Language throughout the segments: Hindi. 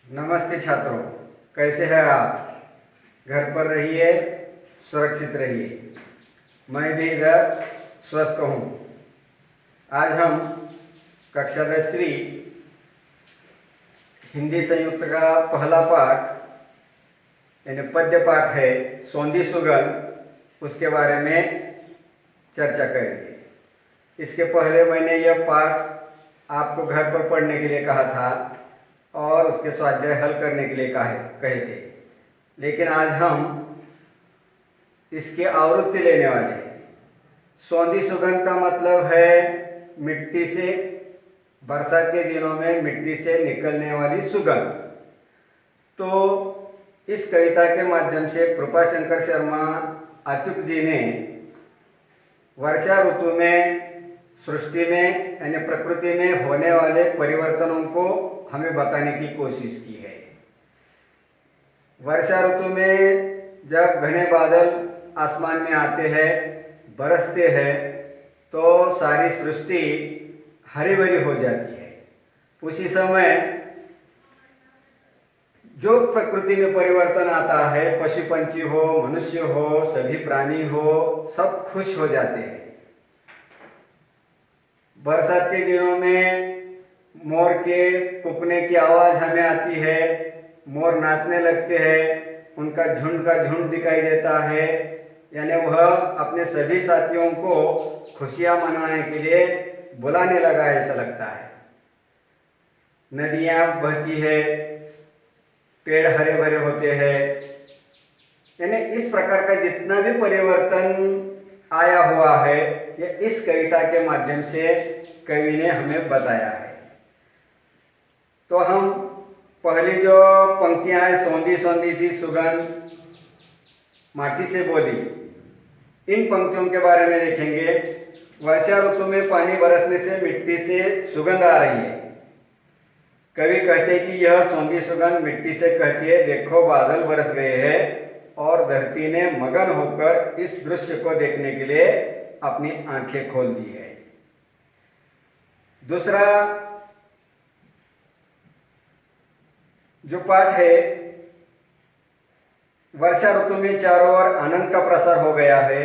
नमस्ते छात्रों, कैसे हैं आप? घर पर रहिए, सुरक्षित रहिए। मैं भी इधर स्वस्थ हूँ। आज हम कक्षा 10वीं हिंदी संयुक्त का पहला पाठ यानी पद्य पाठ है सौंधी सुगन, उसके बारे में चर्चा करेंगे। इसके पहले मैंने यह पाठ आपको घर पर पढ़ने के लिए कहा था और उसके स्वाध्याय हल करने के लिए कहे थे, लेकिन आज हम इसकी आवृत्ति लेने वाले हैं। सौंधी सुगंध का मतलब है मिट्टी से, बरसात के दिनों में मिट्टी से निकलने वाली सुगंध। तो इस कविता के माध्यम से कृपाशंकर शर्मा अचूक जी ने वर्षा ऋतु में सृष्टि में यानी प्रकृति में होने वाले परिवर्तनों को हमें बताने की कोशिश की है। वर्षा ऋतु में जब घने बादल आसमान में आते हैं, बरसते हैं, तो सारी सृष्टि हरी भरी हो जाती है। उसी समय जो प्रकृति में परिवर्तन आता है, पशु पंछी हो, मनुष्य हो, सभी प्राणी हो, सब खुश हो जाते हैं। बरसात के दिनों में मोर के कूकने की आवाज़ हमें आती है, मोर नाचने लगते हैं, उनका झुंड दिखाई देता है, यानी वह अपने सभी साथियों को खुशियां मनाने के लिए बुलाने लगा, ऐसा लगता है। नदियां बहती है, पेड़ हरे भरे होते हैं, यानी इस प्रकार का जितना भी परिवर्तन आया हुआ है, यह इस कविता के माध्यम से कवि ने हमें बताया है। तो हम पहली जो पंक्तियां हैं, सौंधी सौंधी सी सुगंध माटी से बोली, इन पंक्तियों के बारे में देखेंगे। वर्षा ऋतु में पानी बरसने से मिट्टी से सुगंध आ रही है। कवि कहते हैं कि यह सौंधी सुगंध मिट्टी से कहती है, देखो बादल बरस गए हैं और धरती ने मगन होकर इस दृश्य को देखने के लिए अपनी आंखें खोल दी है। दूसरा जो पाठ है, वर्षा ऋतु में चारों ओर आनंद का प्रसार हो गया है।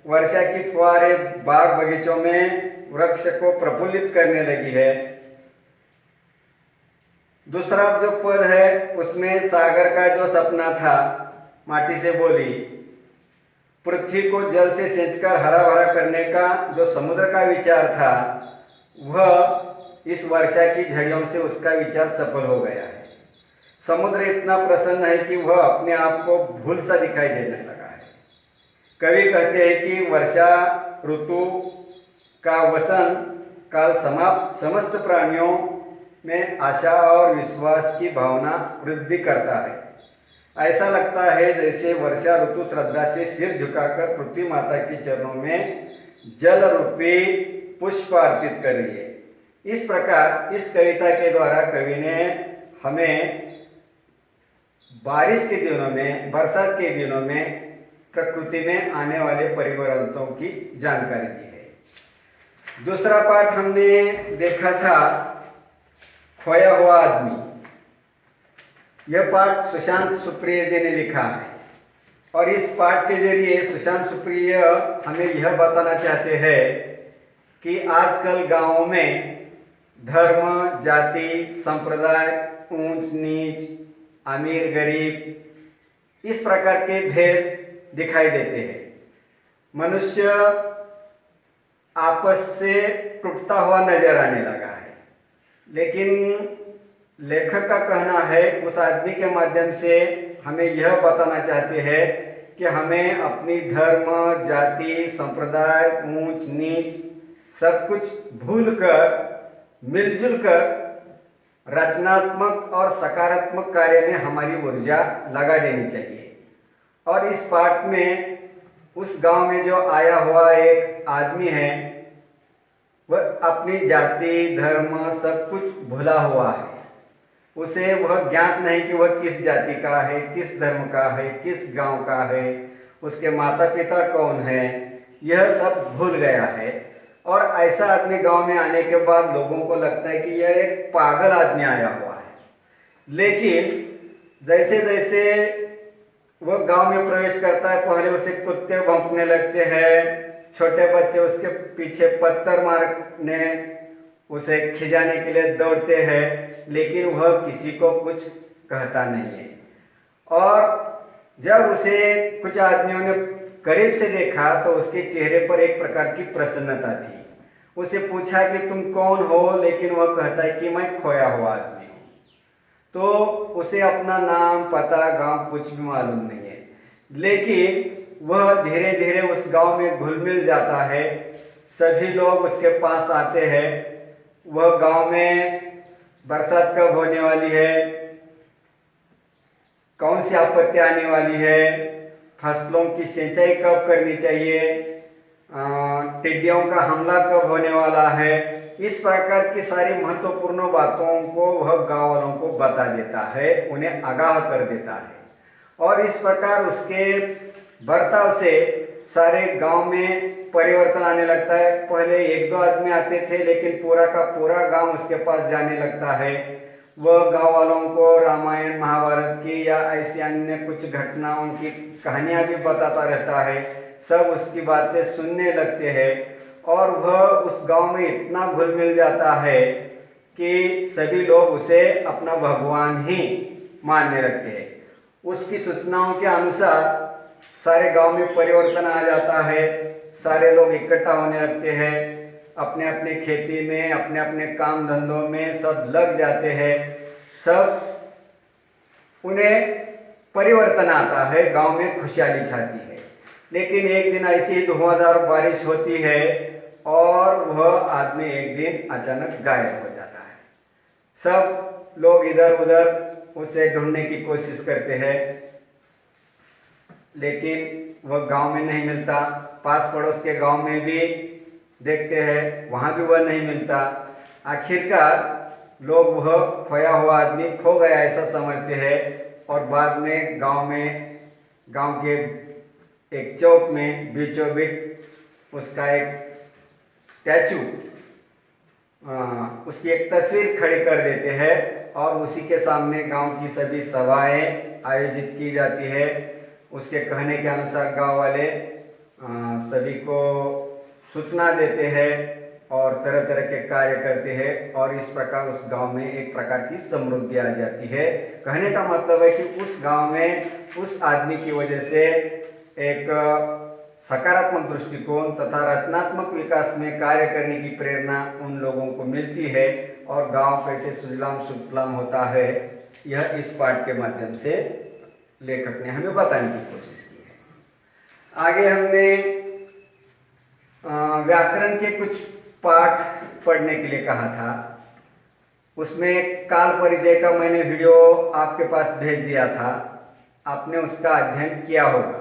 वर्षा की फुहारें बाग बगीचों में वृक्ष को प्रफुल्लित करने लगी है। दूसरा जो पद है, उसमें सागर का जो सपना था, माटी से बोली, पृथ्वी को जल से सींचकर हरा भरा करने का जो समुद्र का विचार था, वह इस वर्षा की झड़ियों से उसका विचार सफल हो गया है। समुद्र इतना प्रसन्न है कि वह अपने आप को भूल सा दिखाई देने लगा है। कवि कहते हैं कि वर्षा ऋतु का वसंत काल समाप्त समस्त प्राणियों में आशा और विश्वास की भावना वृद्धि करता है। ऐसा लगता है जैसे वर्षा ऋतु श्रद्धा से सिर झुकाकर पृथ्वी माता के चरणों में जल रूपी पुष्प अर्पित कर रही है। इस प्रकार इस कविता के द्वारा कवि ने हमें बारिश के दिनों में, बरसात के दिनों में प्रकृति में आने वाले परिवर्तनों की जानकारी दी है। दूसरा पाठ हमने देखा था खोया हुआ आदमी। यह पाठ सुशांत सुप्रिय जी ने लिखा है और इस पाठ के जरिए सुशांत सुप्रिय हमें यह बताना चाहते हैं कि आजकल गांवों में धर्म, जाति, संप्रदाय, ऊंच नीच, अमीर गरीब, इस प्रकार के भेद दिखाई देते हैं। मनुष्य आपस से टूटता हुआ नजर आने लगा है। लेकिन लेखक का कहना है, उस आदमी के माध्यम से हमें यह बताना चाहते हैं कि हमें अपनी धर्म, जाति, संप्रदाय, ऊंच नीच सब कुछ भूलकर मिलजुल कर रचनात्मक और सकारात्मक कार्य में हमारी ऊर्जा लगा देनी चाहिए। और इस पाठ में उस गांव में जो आया हुआ एक आदमी है, वह अपनी जाति, धर्म सब कुछ भूला हुआ है। उसे वह ज्ञात नहीं कि वह किस जाति का है, किस धर्म का है, किस गांव का है, उसके माता पिता कौन है, यह सब भूल गया है। और ऐसा आदमी गांव में आने के बाद लोगों को लगता है कि यह एक पागल आदमी आया हुआ है। लेकिन जैसे जैसे वह गांव में प्रवेश करता है, पहले उसे कुत्ते भौंकने लगते हैं, छोटे बच्चे उसके पीछे पत्थर मारने उसे खिजाने के लिए दौड़ते हैं, लेकिन वह किसी को कुछ कहता नहीं है। और जब उसे कुछ आदमियों ने करीब से देखा तो उसके चेहरे पर एक प्रकार की प्रसन्नता थी। उसे पूछा कि तुम कौन हो, लेकिन वह कहता है कि मैं खोया हुआ आदमी हूँ। तो उसे अपना नाम, पता, गांव कुछ भी मालूम नहीं है, लेकिन वह धीरे धीरे उस गांव में घुल मिल जाता है। सभी लोग उसके पास आते हैं। वह गांव में बरसात कब होने वाली है, कौन सी आपत्ति आने वाली है, फसलों की सिंचाई कब करनी चाहिए, टिड्डियों का हमला कब होने वाला है, इस प्रकार की सारी महत्वपूर्ण बातों को वह गांव वालों को बता देता है, उन्हें आगाह कर देता है। और इस प्रकार उसके बर्ताव से सारे गांव में परिवर्तन आने लगता है। पहले एक दो आदमी आते थे, लेकिन पूरा का पूरा गांव उसके पास जाने लगता है। वह गांव वालों को रामायण महाभारत की या ऐसी अन्य कुछ घटनाओं की कहानियां भी बताता रहता है। सब उसकी बातें सुनने लगते हैं और वह उस गांव में इतना घुल मिल जाता है कि सभी लोग उसे अपना भगवान ही मानने लगते हैं। उसकी सूचनाओं के अनुसार सारे गांव में परिवर्तन आ जाता है। सारे लोग इकट्ठा होने लगते हैं, अपने अपने खेती में, अपने अपने काम धंधों में सब लग जाते हैं। सब उन्हें परिवर्तन आता है, गांव में खुशहाली छाती है। लेकिन एक दिन ऐसी ही धुआंधार बारिश होती है और वह आदमी एक दिन अचानक गायब हो जाता है। सब लोग इधर उधर उसे ढूंढने की कोशिश करते हैं, लेकिन वह गांव में नहीं मिलता। पास पड़ोस के गांव में भी देखते हैं, वहां भी वह नहीं मिलता। आखिरकार लोग वह खोया हुआ आदमी खो गया ऐसा समझते हैं और बाद में गांव के एक चौक में बीचों बीच उसका एक स्टैचू, उसकी एक तस्वीर खड़ी कर देते हैं और उसी के सामने गांव की सभी सभाएं आयोजित की जाती है। उसके कहने के अनुसार गांव वाले सभी को सूचना देते हैं और तरह तरह के कार्य करते हैं और इस प्रकार उस गांव में एक प्रकार की समृद्धि आ जाती है। कहने का मतलब है कि उस गांव में उस आदमी की वजह से एक सकारात्मक दृष्टिकोण तथा रचनात्मक विकास में कार्य करने की प्रेरणा उन लोगों को मिलती है और गांव कैसे सुजलाम सुफलाम होता है, यह इस पाठ के माध्यम से लेखक ने हमें बताने की कोशिश की है। आगे हमने व्याकरण के कुछ पाठ पढ़ने के लिए कहा था। उसमें काल परिचय का मैंने वीडियो आपके पास भेज दिया था, आपने उसका अध्ययन किया होगा।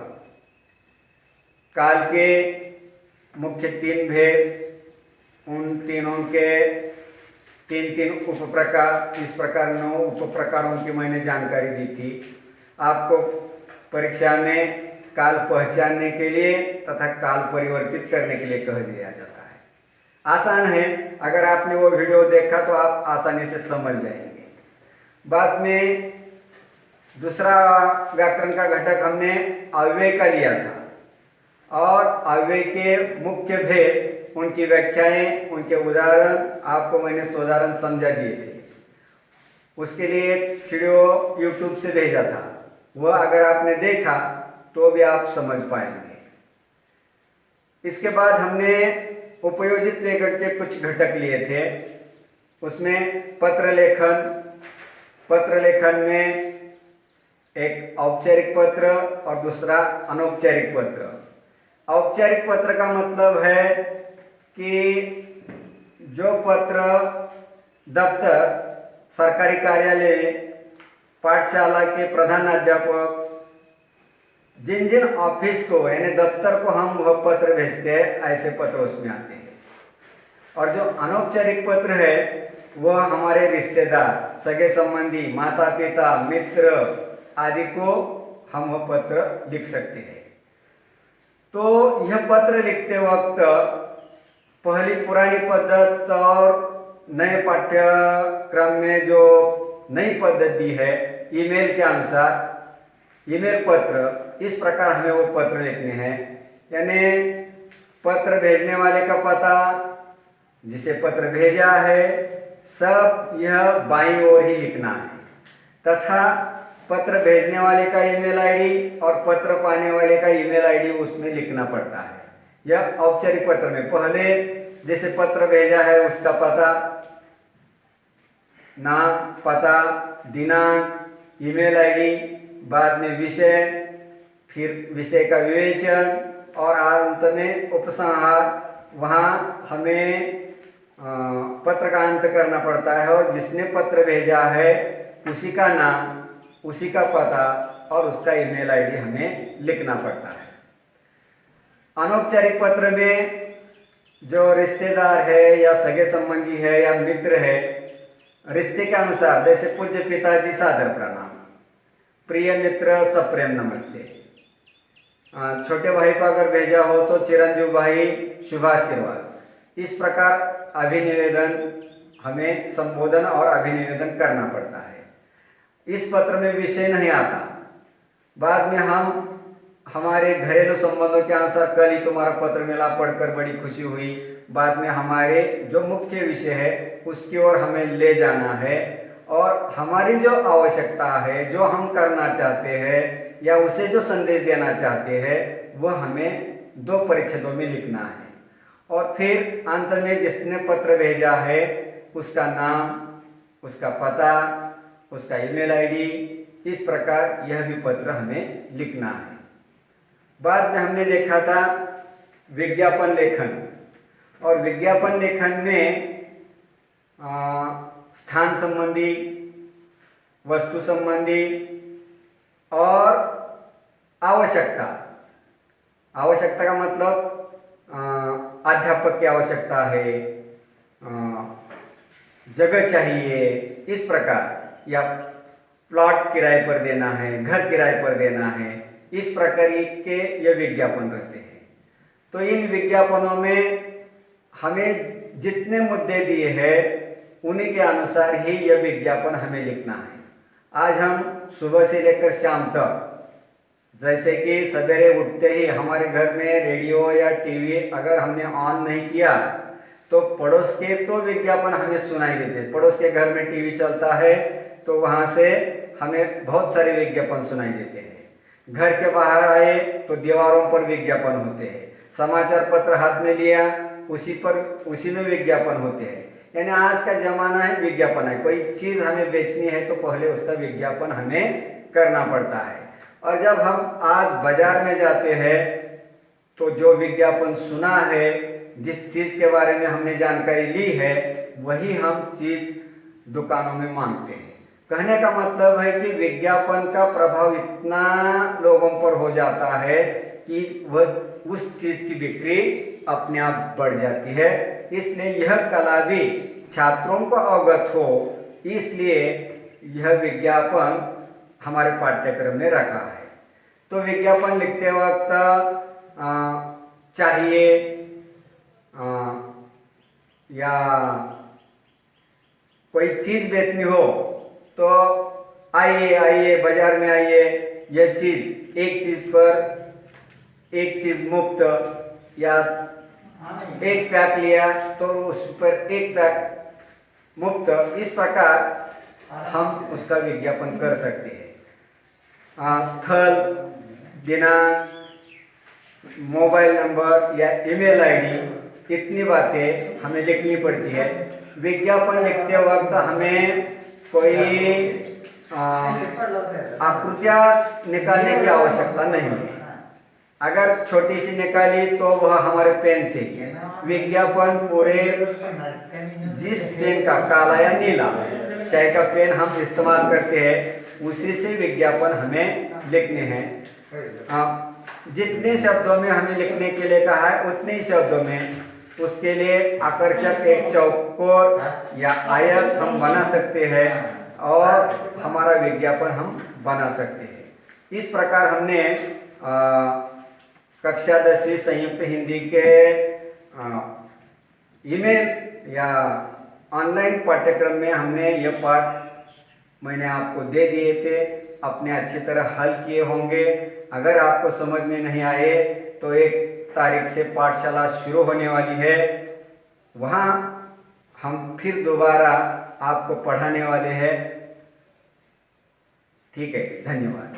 काल के मुख्य तीन भेद, उन तीनों के तीन तीन उपप्रकार, इस प्रकार 9 उपप्रकारों की मैंने जानकारी दी थी। आपको परीक्षा में काल पहचानने के लिए तथा काल परिवर्तित करने के लिए कह दिया जाता है। आसान है, अगर आपने वो वीडियो देखा तो आप आसानी से समझ जाएंगे। बाद में दूसरा व्याकरण का घटक हमने अव्यय का लिया था और अव्यय के मुख्य भेद, उनकी व्याख्याएं, उनके उदाहरण आपको मैंने सोदाहरण समझा दिए थे। उसके लिए एक वीडियो YouTube से भेजा था, वह अगर आपने देखा तो भी आप समझ पाएंगे। इसके बाद हमने उपयोजित लेखन के कुछ घटक लिए थे। उसमें पत्र लेखन में एक औपचारिक पत्र और दूसरा अनौपचारिक पत्र। औपचारिक पत्र का मतलब है कि जो पत्र दफ्तर, सरकारी कार्यालय, पाठशाला के प्रधानाध्यापक, जिन जिन ऑफिस को यानी दफ्तर को हम वह पत्र भेजते हैं, ऐसे पत्र उसमें आते हैं। और जो अनौपचारिक पत्र है वह हमारे रिश्तेदार, सगे संबंधी, माता पिता, मित्र आदि को हम वह पत्र लिख सकते हैं। तो यह पत्र लिखते वक्त पहली पुरानी पद्धत और नए पाठ्यक्रम में जो नई पद्धति है ईमेल के अनुसार, ईमेल पत्र, इस प्रकार हमें वो पत्र लिखने हैं। यानी पत्र भेजने वाले का पता, जिसे पत्र भेजा है, सब यह बाईं ओर ही लिखना है, तथा पत्र भेजने वाले का ईमेल आईडी और पत्र पाने वाले का ईमेल आईडी उसमें लिखना पड़ता है। यह औपचारिक पत्र में पहले जैसे पत्र भेजा है उसका पता, नाम, पता, दिनांक, ईमेल आईडी, बाद में विषय, फिर विषय का विवेचन और अंत में उपसंहार। वहाँ हमें पत्र का अंत करना पड़ता है और जिसने पत्र भेजा है उसी का नाम, उसी का पता और उसका ईमेल आईडी हमें लिखना पड़ता है। अनौपचारिक पत्र में जो रिश्तेदार है या सगे संबंधी है या मित्र है, रिश्ते के अनुसार, जैसे पूज्य पिताजी सादर प्रणाम, प्रिय मित्र सप्रेम नमस्ते, छोटे भाई को अगर भेजा हो तो चिरंजीव भाई शुभाशीर्वाद। इस प्रकार अभिनिवेदन, हमें संबोधन और अभिनिवेदन करना पड़ता है। इस पत्र में विषय नहीं आता। बाद में हम हमारे घरेलू संबंधों के अनुसार, कल ही तुम्हारा पत्र मिला, पढ़कर बड़ी खुशी हुई, बाद में हमारे जो मुख्य विषय है उसकी ओर हमें ले जाना है और हमारी जो आवश्यकता है, जो हम करना चाहते हैं या उसे जो संदेश देना चाहते हैं, वह हमें 2 परिच्छेदों में लिखना है। और फिर अंत में जिसने पत्र भेजा है उसका नाम, उसका पता, उसका ईमेल आईडी, इस प्रकार यह भी पत्र हमें लिखना है। बाद में हमने देखा था विज्ञापन लेखन, और विज्ञापन लेखन में स्थान संबंधी, वस्तु संबंधी और आवश्यकता। आवश्यकता का मतलब अध्यापक की आवश्यकता है, जगह चाहिए, इस प्रकार, या प्लॉट किराए पर देना है, घर किराए पर देना है, इस प्रकार के ये विज्ञापन रहते हैं। तो इन विज्ञापनों में हमें जितने मुद्दे दिए हैं उन्हीं के अनुसार ही यह विज्ञापन हमें लिखना है। आज हम सुबह से लेकर शाम तक, जैसे कि सवेरे उठते ही हमारे घर में रेडियो या टीवी अगर हमने ऑन नहीं किया तो पड़ोस के तो विज्ञापन हमें सुनाई देते। पड़ोस के घर में टीवी चलता है तो वहाँ से हमें बहुत सारे विज्ञापन सुनाई देते हैं। घर के बाहर आए तो दीवारों पर विज्ञापन होते हैं। समाचार पत्र हाथ में लिया, उसी में विज्ञापन होते हैं। यानी आज का जमाना है विज्ञापन है। कोई चीज़ हमें बेचनी है तो पहले उसका विज्ञापन हमें करना पड़ता है। और जब हम आज बाजार में जाते हैं तो जो विज्ञापन सुना है, जिस चीज़ के बारे में हमने जानकारी ली है, वही हम चीज़ दुकानों में मांगते हैं। कहने का मतलब है कि विज्ञापन का प्रभाव इतना लोगों पर हो जाता है कि वह उस चीज़ की बिक्री अपने आप बढ़ जाती है। इसलिए यह कला भी छात्रों को अवगत हो, इसलिए यह विज्ञापन हमारे पाठ्यक्रम में रखा है। तो विज्ञापन लिखते वक्त चाहिए या कोई चीज़ बेचनी हो तो आइए बाजार में आइए, यह चीज़, एक चीज़ पर एक चीज़ मुफ्त, या एक पैक लिया तो उस पर एक पैक मुफ्त, इस प्रकार हम उसका विज्ञापन कर सकते हैं। स्थल, दिनांक, मोबाइल नंबर या ईमेल आईडी, इतनी बातें हमें लिखनी पड़ती है। विज्ञापन लिखते वक्त हमें कोई आकृतियाँ निकालने की आवश्यकता नहीं है। अगर छोटी सी निकाली तो वह हमारे पेन से, विज्ञापन पूरे जिस पेन का, काला या नीला शाही का पेन हम इस्तेमाल करते हैं, उसी से विज्ञापन हमें लिखने हैं। जितने शब्दों में हमें लिखने के लिए कहा है उतने ही शब्दों में, उसके लिए आकर्षक एक चौकोर या आयत हम बना सकते हैं और हमारा विज्ञापन हम बना सकते हैं। इस प्रकार हमने कक्षा 10वीं संयुक्त हिंदी के ईमेल या ऑनलाइन पाठ्यक्रम में हमने यह पाठ मैंने आपको दे दिए थे, अपने अच्छी तरह हल किए होंगे। अगर आपको समझ में नहीं आए तो 1 तारीख से पाठशाला शुरू होने वाली है, वहाँ हम फिर दोबारा आपको पढ़ाने वाले हैं। ठीक है, धन्यवाद।